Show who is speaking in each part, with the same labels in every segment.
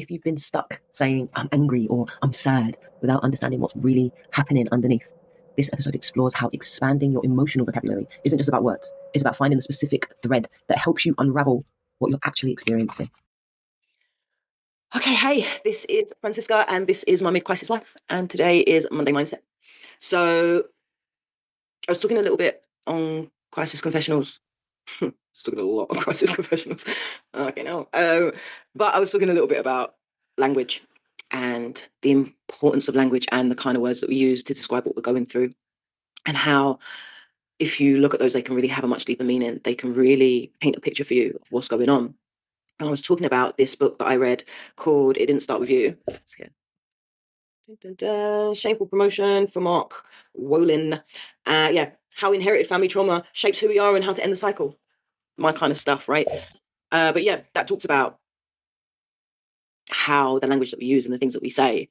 Speaker 1: if you've been stuck saying, I'm angry or I'm sad without understanding what's really happening underneath. This episode explores how expanding your emotional vocabulary isn't just about words. It's about finding the specific thread that helps you unravel what you're actually experiencing. Okay, hey, this is Francisca and this is my mid-crisis life, and today is Monday Mindset. So I was talking a little bit on Crisis Confessionals. I was talking a lot on Crisis Confessionals. Okay, no. But I was talking a little bit about language and the importance of language and the kind of words that we use to describe what we're going through, and how if you look at those, they can really have a much deeper meaning. They can really paint a picture for you of what's going on. And I was talking about this book that I read called It Didn't Start With You. Shameful Promotion for Mark Wolin. How inherited family trauma shapes who we are and how to end the cycle. My kind of stuff, right? But yeah, that talks about how the language that we use and the things that we say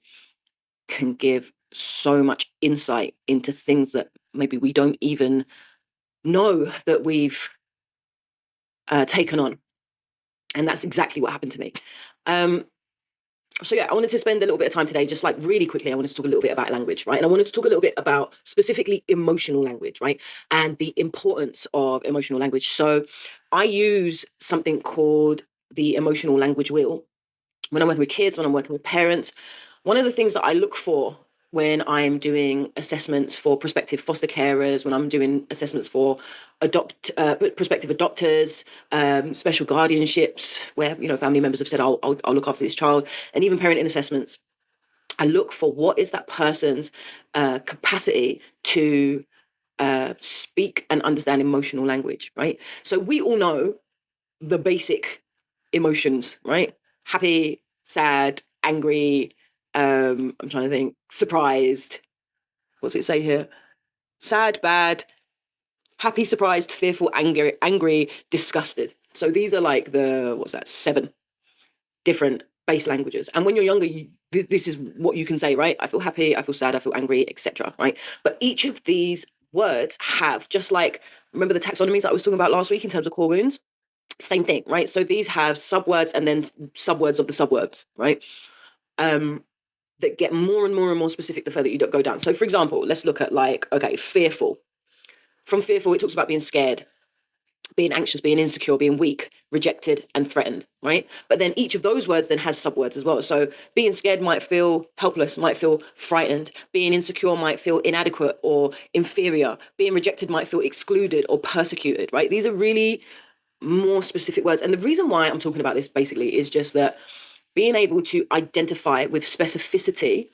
Speaker 1: can give so much insight into things that maybe we don't even know that we've taken on. And that's exactly what happened to me. I wanted to spend a little bit of time today, just like really quickly, I wanted to talk a little bit about language, right? And I wanted to talk a little bit about specifically emotional language, right? And the importance of emotional language. So I use something called the emotional language wheel when I'm working with kids, when I'm working with parents. One of the things that I look for when I'm doing assessments for prospective foster carers, when I'm doing assessments for prospective adopters, special guardianships, where family members have said, I'll look after this child, and even parenting assessments, I look for what is that person's capacity to speak and understand emotional language, right? So we all know the basic emotions, right? Happy, sad, angry, I'm trying to think, surprised. What's it say here? Sad, bad, happy, surprised, fearful, angry, disgusted. So these are like the, 7 different base languages. And when you're younger, this is what you can say, right? I feel happy, I feel sad, I feel angry, etc. Right? But each of these words have, just like, remember the taxonomies that I was talking about last week in terms of core wounds? Same thing, right? So these have subwords and then subwords of the subwords, right? That get more and more and more specific the further you go down. So for example, let's look at fearful. From fearful, it talks about being scared, being anxious, being insecure, being weak, rejected, and threatened, right? But then each of those words then has subwords as well. So being scared might feel helpless, might feel frightened. Being insecure might feel inadequate or inferior. Being rejected might feel excluded or persecuted, right? These are really more specific words. And the reason why I'm talking about this basically is just that being able to identify with specificity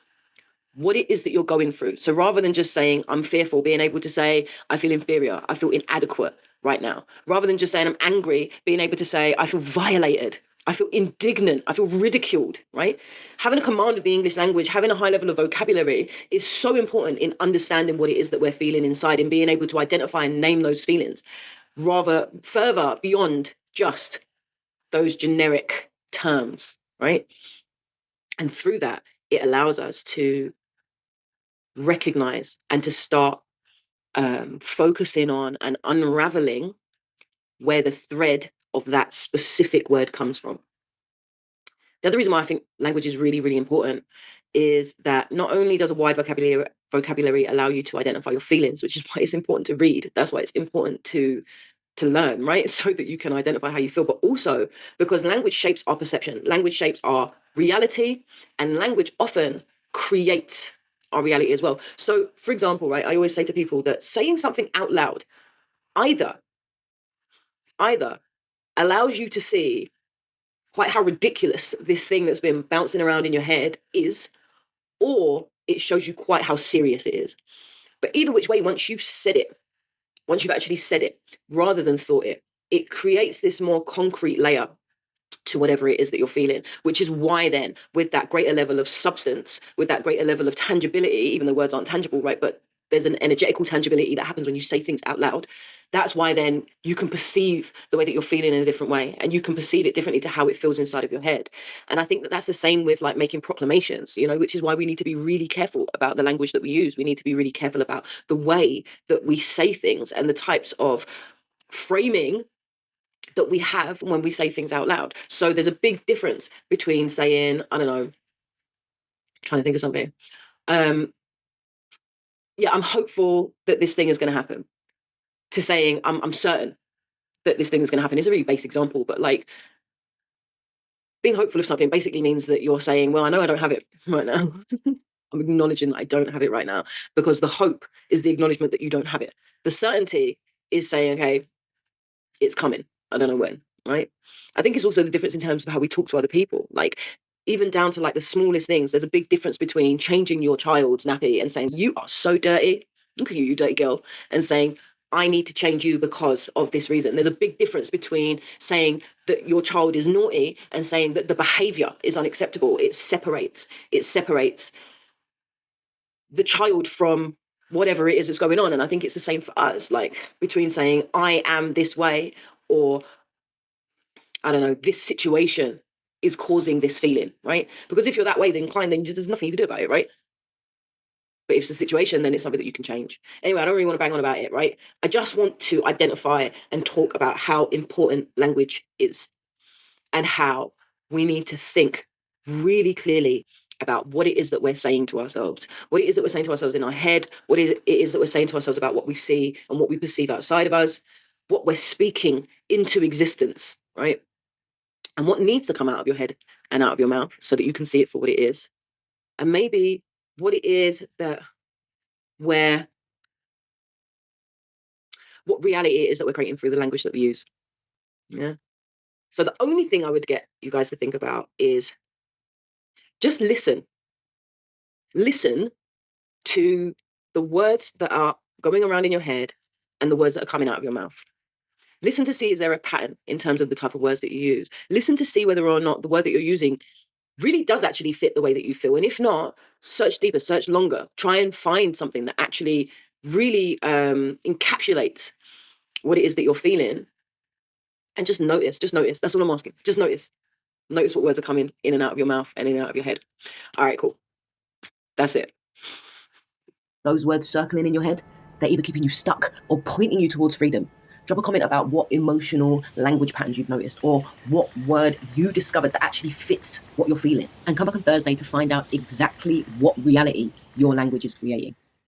Speaker 1: what it is that you're going through. So rather than just saying, I'm fearful, being able to say, I feel inferior, I feel inadequate right now. Rather than just saying, I'm angry, being able to say, I feel violated, I feel indignant, I feel ridiculed, right? Having a command of the English language, having a high level of vocabulary is so important in understanding what it is that we're feeling inside and being able to identify and name those feelings rather further beyond just those generic terms, right? And through that, it allows us to recognize and to start focusing on and unraveling where the thread of that specific word comes from. The other reason why I think language is really, really important is that not only does a wide vocabulary allow you to identify your feelings, which is why it's important to read. That's why it's important to learn, right? So that you can identify how you feel, but also because language shapes our perception, language shapes our reality, and language often creates our reality as well. So, for example, right, I always say to people that saying something out loud either allows you to see quite how ridiculous this thing that's been bouncing around in your head is, or it shows you quite how serious it is. But either which way, once you've actually said it, rather than thought it, it creates this more concrete layer to whatever it is that you're feeling, which is why then with that greater level of substance, with that greater level of tangibility, even though words aren't tangible, right? But there's an energetical tangibility that happens when you say things out loud. That's why then you can perceive the way that you're feeling in a different way, and you can perceive it differently to how it feels inside of your head. And I think that that's the same with like making proclamations, which is why we need to be really careful about the language that we use. We need to be really careful about the way that we say things and the types of framing that we have when we say things out loud. So there's a big difference between saying, I don't know, trying to think of something. Yeah, I'm hopeful that this thing is going to happen, to saying I'm certain that this thing is going to happen. It's a really basic example, but like being hopeful of something basically means that you're saying, well, I know I don't have it right now. I'm acknowledging that I don't have it right now, because the hope is the acknowledgement that you don't have it. The certainty is saying, okay, it's coming. I don't know when, right? I think it's also the difference in terms of how we talk to other people. Like, even down to like the smallest things, there's a big difference between changing your child's nappy and saying, you are so dirty. Look at you, you dirty girl. And saying, I need to change you because of this reason. There's a big difference between saying that your child is naughty and saying that the behavior is unacceptable. It separates the child from whatever it is that's going on. And I think it's the same for us, like between saying, I am this way, or I don't know, this situation is causing this feeling, right? Because if you're that way, then inclined, then there's nothing you can do about it, right? But if it's a situation, then it's something that you can change. Anyway, I don't really want to bang on about it, right? I just want to identify and talk about how important language is, and how we need to think really clearly about what it is that we're saying to ourselves, what it is that we're saying to ourselves in our head, what it is that we're saying to ourselves about what we see and what we perceive outside of us, what we're speaking into existence, right? And what needs to come out of your head and out of your mouth so that you can see it for what it is. And maybe what it is that we're, what reality it is that we're creating through the language that we use. Yeah. So the only thing I would get you guys to think about is just listen. Listen to the words that are going around in your head and the words that are coming out of your mouth. Listen to see, is there a pattern in terms of the type of words that you use? Listen to see whether or not the word that you're using really does actually fit the way that you feel. And if not, search deeper, search longer, try and find something that actually really encapsulates what it is that you're feeling. And just notice, That's all I'm asking. Just notice. Notice what words are coming in and out of your mouth and in and out of your head. All right, cool. That's it. Those words circling in your head, they're either keeping you stuck or pointing you towards freedom. Drop a comment about what emotional language patterns you've noticed, or what word you discovered that actually fits what you're feeling. And come back on Thursday to find out exactly what reality your language is creating.